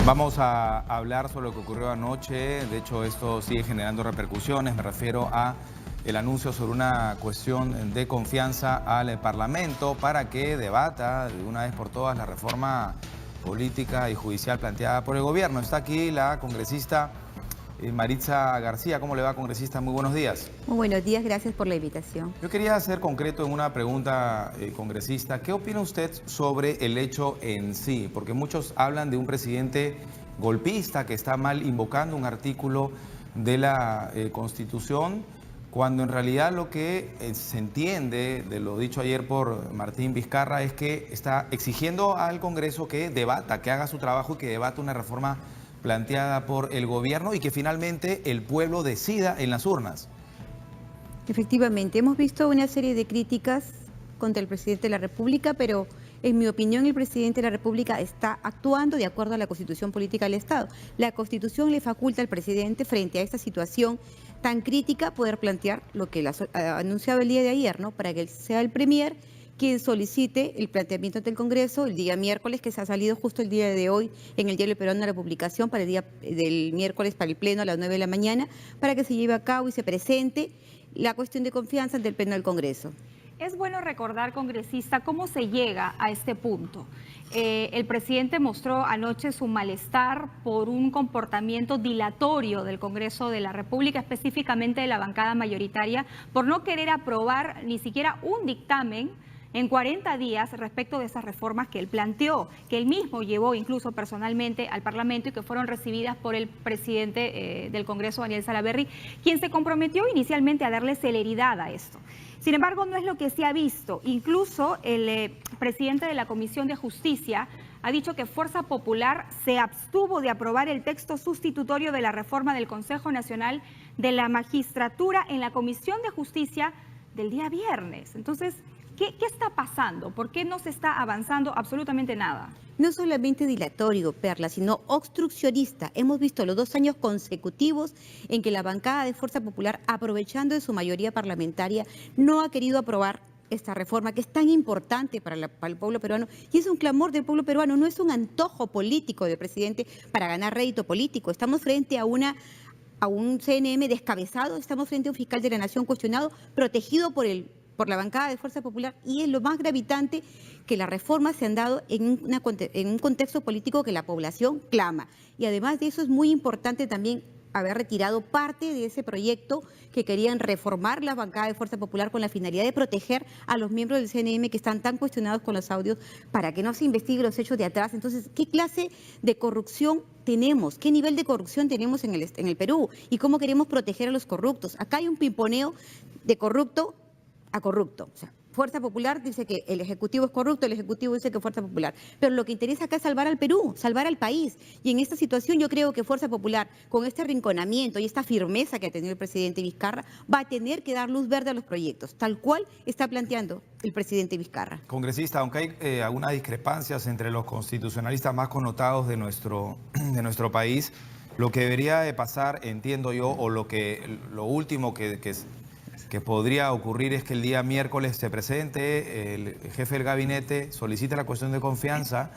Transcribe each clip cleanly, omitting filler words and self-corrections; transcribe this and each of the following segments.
Vamos a hablar sobre lo que ocurrió anoche. De hecho, esto sigue generando repercusiones. Me refiero a el anuncio sobre una cuestión de confianza al Parlamento para que debata de una vez por todas la reforma política y judicial planteada por el gobierno. Está aquí la congresista Maritza García. ¿Cómo le va, congresista? Muy buenos días. Muy buenos días, gracias por la invitación. Yo quería ser concreto en una pregunta, congresista. ¿Qué opina usted sobre el hecho en sí? Porque muchos hablan de un presidente golpista que está mal invocando un artículo de la Constitución, cuando en realidad lo que se entiende de lo dicho ayer por Martín Vizcarra es que está exigiendo al Congreso que debata, que haga su trabajo y que debata una reforma planteada por el gobierno y que finalmente el pueblo decida en las urnas. Efectivamente, hemos visto una serie de críticas contra el presidente de la República, pero en mi opinión el presidente de la República está actuando de acuerdo a la Constitución Política del Estado. La Constitución le faculta al presidente, frente a esta situación tan crítica, poder plantear lo que él ha anunciado el día de ayer, ¿no? Para que él sea el premier quien solicite el planteamiento ante el Congreso el día miércoles, que se ha salido justo el día de hoy en el Diario Peruano de la publicación para el día del miércoles para el Pleno a las 9 de la mañana, para que se lleve a cabo y se presente la cuestión de confianza ante el Pleno del Congreso. Es bueno recordar, congresista, cómo se llega a este punto. El presidente mostró anoche su malestar por un comportamiento dilatorio del Congreso de la República, específicamente de la bancada mayoritaria, por no querer aprobar ni siquiera un dictamen en 40 días respecto de esas reformas que él planteó, que él mismo llevó incluso personalmente al Parlamento y que fueron recibidas por el presidente del Congreso, Daniel Salaverry, quien se comprometió inicialmente a darle celeridad a esto. Sin embargo, no es lo que se ha visto. Incluso el presidente de la Comisión de Justicia ha dicho que Fuerza Popular se abstuvo de aprobar el texto sustitutorio de la reforma del Consejo Nacional de la Magistratura en la Comisión de Justicia del día viernes. Entonces, ¿qué está pasando? ¿Por qué no se está avanzando absolutamente nada? No solamente dilatorio, Perla, sino obstruccionista. Hemos visto los 2 años consecutivos en que la bancada de Fuerza Popular, aprovechando de su mayoría parlamentaria, no ha querido aprobar esta reforma que es tan importante para el pueblo peruano, y es un clamor del pueblo peruano, no es un antojo político del presidente para ganar rédito político. Estamos frente a un CNM descabezado, estamos frente a un fiscal de la Nación cuestionado, protegido por la bancada de Fuerza Popular, y es lo más gravitante que las reformas se han dado en un contexto político que la población clama. Y además de eso es muy importante también haber retirado parte de ese proyecto que querían reformar la bancada de Fuerza Popular con la finalidad de proteger a los miembros del CNM que están tan cuestionados con los audios para que no se investiguen los hechos de atrás. Entonces, ¿qué clase de corrupción tenemos? ¿Qué nivel de corrupción tenemos en el Perú? ¿Y cómo queremos proteger a los corruptos? Acá hay un pimponeo de corrupto a corrupto. O sea, Fuerza Popular dice que el Ejecutivo es corrupto, el Ejecutivo dice que Fuerza Popular. Pero lo que interesa acá es salvar al Perú, salvar al país. Y en esta situación yo creo que Fuerza Popular, con este arrinconamiento y esta firmeza que ha tenido el presidente Vizcarra, va a tener que dar luz verde a los proyectos, tal cual está planteando el presidente Vizcarra. Congresista, aunque hay algunas discrepancias entre los constitucionalistas más connotados de nuestro país, lo que debería de pasar, entiendo yo, o lo último que podría ocurrir es que el día miércoles se presente, el jefe del gabinete solicite la cuestión de confianza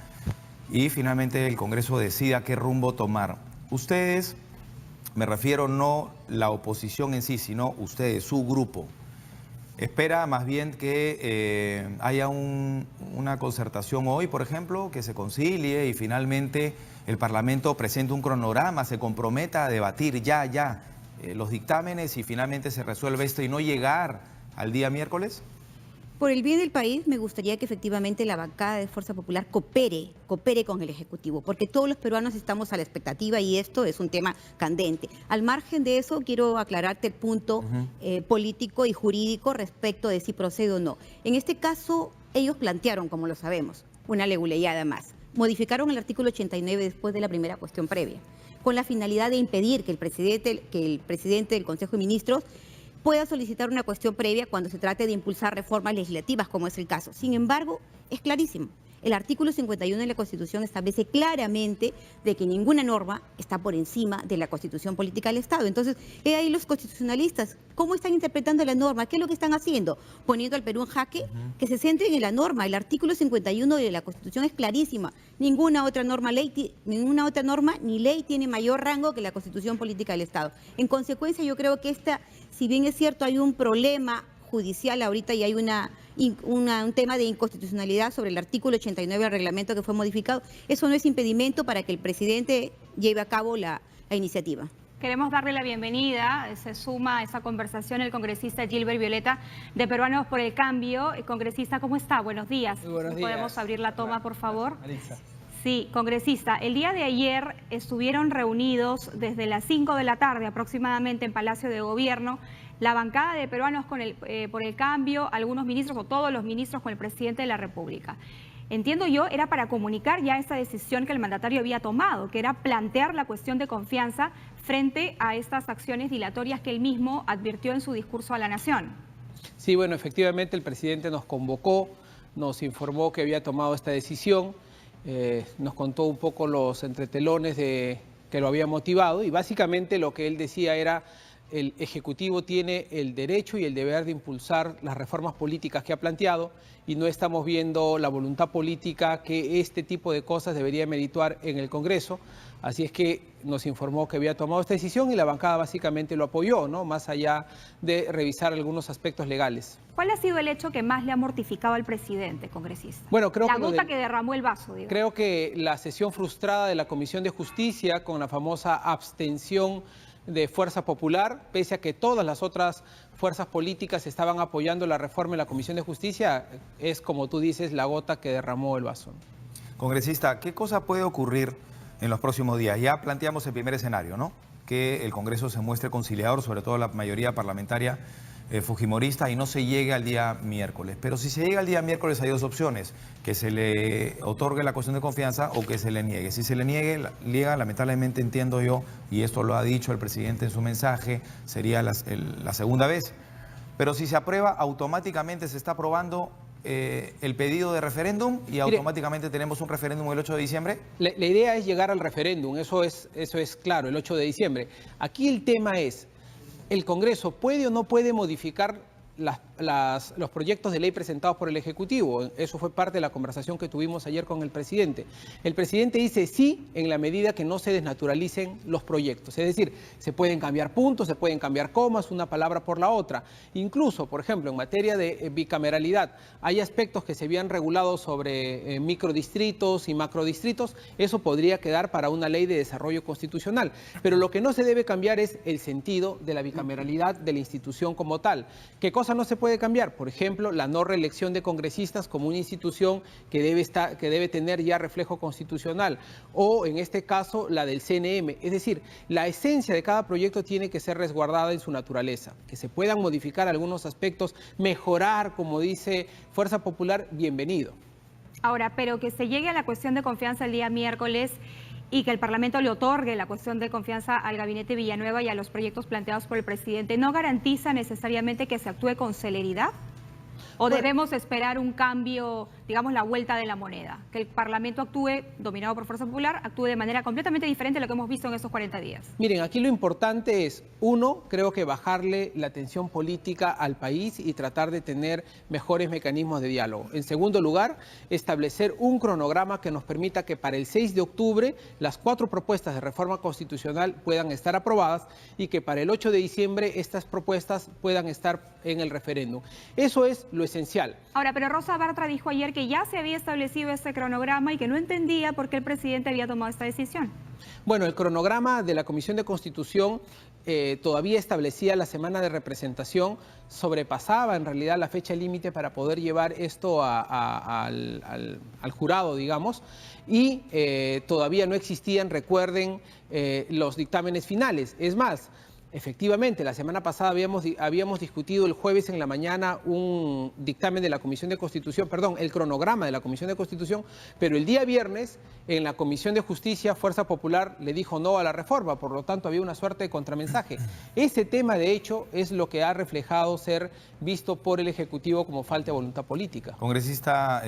y finalmente el Congreso decida qué rumbo tomar. Ustedes, me refiero no la oposición en sí, sino ustedes, su grupo, espera más bien que haya una concertación hoy, por ejemplo, que se concilie y finalmente el Parlamento presente un cronograma, se comprometa a debatir ya los dictámenes y finalmente se resuelve esto y no llegar al día miércoles? Por el bien del país, me gustaría que efectivamente la bancada de Fuerza Popular coopere con el Ejecutivo, porque todos los peruanos estamos a la expectativa y esto es un tema candente. Al margen de eso, quiero aclararte el punto político y jurídico respecto de si procede o no. En este caso, ellos plantearon, como lo sabemos, una leguleyada más. Modificaron el artículo 89 después de la primera cuestión previa, con la finalidad de impedir que el presidente del Consejo de Ministros pueda solicitar una cuestión previa cuando se trate de impulsar reformas legislativas, como es el caso. Sin embargo, es clarísimo. El artículo 51 de la Constitución establece claramente de que ninguna norma está por encima de la Constitución política del Estado. Entonces, ahí los constitucionalistas, ¿cómo están interpretando la norma? ¿Qué es lo que están haciendo? Poniendo al Perú en jaque, que se centren en la norma. El artículo 51 de la Constitución es clarísima. Ninguna otra norma ni ley tiene mayor rango que la Constitución política del Estado. En consecuencia, yo creo que si bien es cierto, hay un problema judicial ahorita y hay un tema de inconstitucionalidad sobre el artículo 89 del reglamento que fue modificado, eso no es impedimento para que el presidente lleve a cabo la iniciativa. Queremos darle la bienvenida, se suma a esa conversación el congresista Gilbert Violeta de Peruanos por el Cambio. Congresista, ¿cómo está? Buenos días. Muy buenos días. ¿Podemos abrir la toma, por favor? Marisa. Sí, congresista, el día de ayer estuvieron reunidos desde las 5 de la tarde aproximadamente en Palacio de Gobierno la bancada de Peruanos por el Cambio, algunos ministros o todos los ministros con el presidente de la República. Entiendo yo, era para comunicar ya esa decisión que el mandatario había tomado, que era plantear la cuestión de confianza frente a estas acciones dilatorias que él mismo advirtió en su discurso a la Nación. Sí, bueno, efectivamente el presidente nos convocó, nos informó que había tomado esta decisión, nos contó un poco los entretelones que lo había motivado y básicamente lo que él decía era: el Ejecutivo tiene el derecho y el deber de impulsar las reformas políticas que ha planteado y no estamos viendo la voluntad política que este tipo de cosas debería merituar en el Congreso. Así es que nos informó que había tomado esta decisión y la bancada básicamente lo apoyó, ¿no? Más allá de revisar algunos aspectos legales. ¿Cuál ha sido el hecho que más le ha mortificado al presidente, congresista? Bueno, creo la gota que derramó el vaso, digamos. Creo que la sesión frustrada de la Comisión de Justicia con la famosa abstención de Fuerza Popular, pese a que todas las otras fuerzas políticas estaban apoyando la reforma en la Comisión de Justicia, es, como tú dices, la gota que derramó el vaso. Congresista, ¿qué cosa puede ocurrir en los próximos días? Ya planteamos el primer escenario, ¿no? Que el Congreso se muestre conciliador, sobre todo la mayoría parlamentaria fujimorista, y no se llegue al día miércoles. Pero si se llega al día miércoles hay dos opciones: que se le otorgue la cuestión de confianza o que se le niegue. Si se le niega, lamentablemente entiendo yo, y esto lo ha dicho el presidente en su mensaje, sería la segunda vez. Pero si se aprueba, automáticamente se está aprobando el pedido de referéndum y automáticamente tenemos un referéndum el 8 de diciembre. La idea es llegar al referéndum, eso es claro, el 8 de diciembre. Aquí el tema es: ¿el Congreso puede o no puede modificar los proyectos de ley presentados por el Ejecutivo? Eso fue parte de la conversación que tuvimos ayer con el presidente. El presidente dice sí en la medida que no se desnaturalicen los proyectos. Es decir, se pueden cambiar puntos, se pueden cambiar comas, una palabra por la otra. Incluso, por ejemplo, en materia de bicameralidad, hay aspectos que se habían regulado sobre microdistritos y macrodistritos. Eso podría quedar para una ley de desarrollo constitucional. Pero lo que no se debe cambiar es el sentido de la bicameralidad de la institución como tal. ¿Qué cosa no se puede cambiar? Por ejemplo, la no reelección de congresistas como una institución que debe tener ya reflejo constitucional, o en este caso la del CNM. Es decir, la esencia de cada proyecto tiene que ser resguardada en su naturaleza. Que se puedan modificar algunos aspectos, mejorar, como dice Fuerza Popular, bienvenido. Ahora, pero que se llegue a la cuestión de confianza el día miércoles y que el Parlamento le otorgue la cuestión de confianza al gabinete Villanueva y a los proyectos planteados por el presidente, ¿no garantiza necesariamente que se actúe con celeridad? ¿O debemos esperar un cambio, digamos, la vuelta de la moneda? Que el Parlamento actúe, dominado por Fuerza Popular, actúe de manera completamente diferente a lo que hemos visto en estos 40 días. Miren, aquí lo importante es, uno, creo que bajarle la tensión política al país y tratar de tener mejores mecanismos de diálogo. En segundo lugar, establecer un cronograma que nos permita que para el 6 de octubre las 4 propuestas de reforma constitucional puedan estar aprobadas y que para el 8 de diciembre estas propuestas puedan estar en el referéndum. Eso es lo esencial. Ahora, pero Rosa Bartra dijo ayer que ya se había establecido este cronograma y que no entendía por qué el presidente había tomado esta decisión. Bueno, el cronograma de la Comisión de Constitución todavía establecía la semana de representación, sobrepasaba en realidad la fecha límite para poder llevar esto al jurado, digamos, y todavía no existían, recuerden, los dictámenes finales. Es más, Efectivamente, la semana pasada habíamos discutido el jueves en la mañana un dictamen de la Comisión de Constitución, perdón, el cronograma de la Comisión de Constitución, pero el día viernes en la Comisión de Justicia, Fuerza Popular le dijo no a la reforma, por lo tanto había una suerte de contramensaje. Ese tema, de hecho, es lo que ha reflejado ser visto por el Ejecutivo como falta de voluntad política. Congresista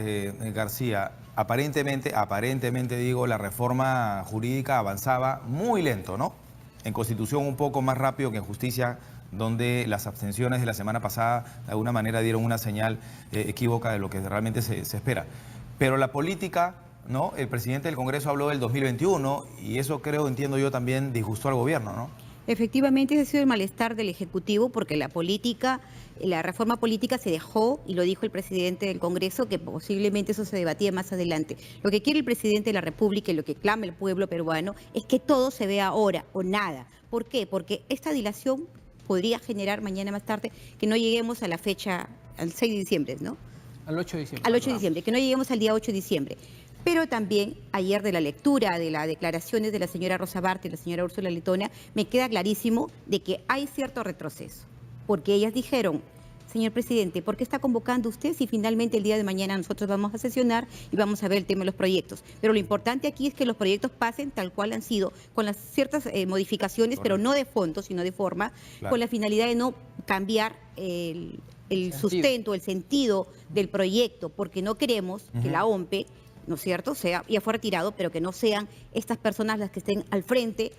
García, aparentemente digo, la reforma jurídica avanzaba muy lento, ¿no? En Constitución un poco más rápido que en Justicia, donde las abstenciones de la semana pasada de alguna manera dieron una señal equívoca de lo que realmente se espera. Pero la política, ¿no? El presidente del Congreso habló del 2021 y eso entiendo yo también disgustó al gobierno, ¿no? Efectivamente, ese ha sido el malestar del Ejecutivo porque la reforma política se dejó, y lo dijo el presidente del Congreso, que posiblemente eso se debatía más adelante. Lo que quiere el presidente de la República y lo que clama el pueblo peruano es que todo se vea ahora o nada. ¿Por qué? Porque esta dilación podría generar mañana más tarde que no lleguemos a la fecha, al 6 de diciembre, ¿no? Al 8 de diciembre. Al 8 de diciembre, que no lleguemos al día 8 de diciembre. Pero también ayer de la lectura de las declaraciones de la señora Rosa Barthe y la señora Úrsula Letona, me queda clarísimo de que hay cierto retroceso. Porque ellas dijeron, señor presidente, ¿por qué está convocando usted si finalmente el día de mañana nosotros vamos a sesionar y vamos a ver el tema de los proyectos? Pero lo importante aquí es que los proyectos pasen tal cual han sido, con las ciertas modificaciones, pero no de fondo, sino de forma, claro, con la finalidad de no cambiar el sustento, el sentido del proyecto, porque no queremos que la OMPE, ¿no es cierto?, ya fue retirado, pero que no sean estas personas las que estén al frente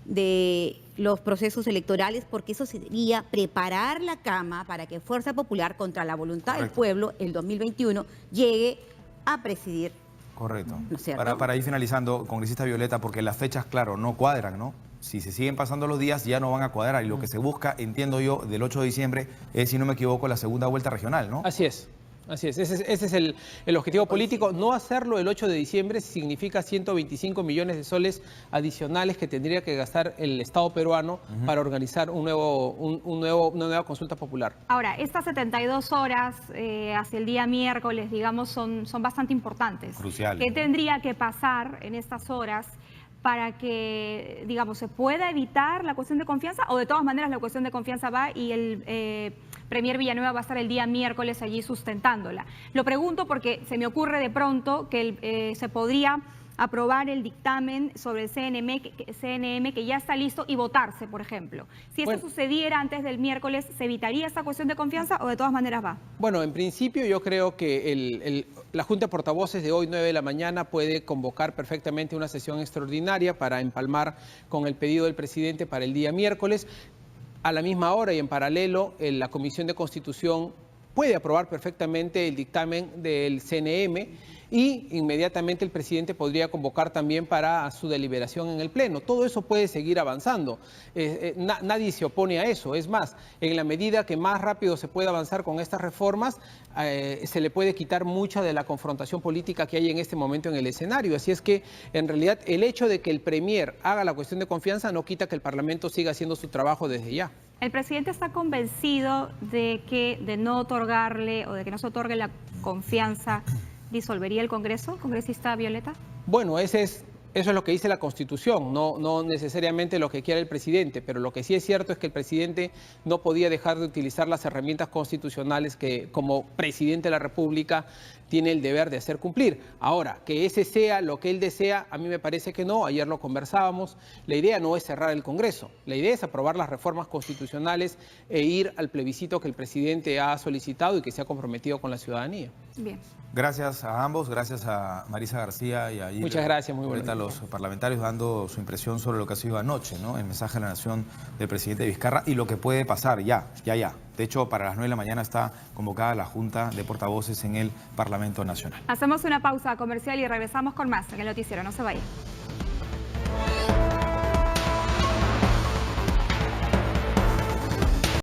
de los procesos electorales, porque eso sería preparar la cama para que Fuerza Popular, contra la voluntad del pueblo, el 2021, llegue a presidir. Correcto. ¿No es cierto? Para ir finalizando, congresista Violeta, porque las fechas, claro, no cuadran, ¿no? Si se siguen pasando los días, ya no van a cuadrar. Y lo que se busca, entiendo yo, del 8 de diciembre, es, si no me equivoco, la segunda vuelta regional, ¿no? Así es. Así es, ese es el objetivo político. No hacerlo el 8 de diciembre significa 125 millones de soles adicionales que tendría que gastar el Estado peruano para organizar una nueva consulta popular. Ahora, estas 72 horas hacia el día miércoles, digamos, son bastante importantes. Cruciales. ¿Qué tendría que pasar en estas horas para que, digamos, se pueda evitar la cuestión de confianza? ¿O de todas maneras la cuestión de confianza va y el Premier Villanueva va a estar el día miércoles allí sustentándola? Lo pregunto porque se me ocurre de pronto que se podría aprobar el dictamen sobre el CNM que ya está listo y votarse, por ejemplo. Si esto sucediera antes del miércoles, ¿se evitaría esta cuestión de confianza o de todas maneras va? Bueno, en principio yo creo que la Junta de Portavoces de hoy, 9 de la mañana, puede convocar perfectamente una sesión extraordinaria para empalmar con el pedido del presidente para el día miércoles. A la misma hora y en paralelo, la Comisión de Constitución puede aprobar perfectamente el dictamen del CNM y inmediatamente el presidente podría convocar también para su deliberación en el Pleno. Todo eso puede seguir avanzando. Nadie se opone a eso. Es más, en la medida que más rápido se pueda avanzar con estas reformas, se le puede quitar mucha de la confrontación política que hay en este momento en el escenario. Así es que, en realidad, el hecho de que el Premier haga la cuestión de confianza no quita que el Parlamento siga haciendo su trabajo desde ya. ¿El presidente está convencido de que de no otorgarle o de que no se otorgue la confianza disolvería el Congreso, congresista Violeta? Bueno, eso es lo que dice la Constitución, no necesariamente lo que quiere el presidente, pero lo que sí es cierto es que el presidente no podía dejar de utilizar las herramientas constitucionales que como presidente de la República tiene el deber de hacer cumplir. Ahora, que ese sea lo que él desea, a mí me parece que no, ayer lo conversábamos, la idea no es cerrar el Congreso, la idea es aprobar las reformas constitucionales e ir al plebiscito que el presidente ha solicitado y que se ha comprometido con la ciudadanía. Bien. Gracias a ambos, gracias a Marisa García y a Gilbert. Muchas gracias, muy buenas. A los parlamentarios dando su impresión sobre lo que ha sido anoche, ¿no? El mensaje a la nación del presidente Vizcarra y lo que puede pasar ya. De hecho, para las 9 de la mañana está convocada la Junta de Portavoces en el Parlamento Nacional. Hacemos una pausa comercial y regresamos con más en el noticiero. No se vayan.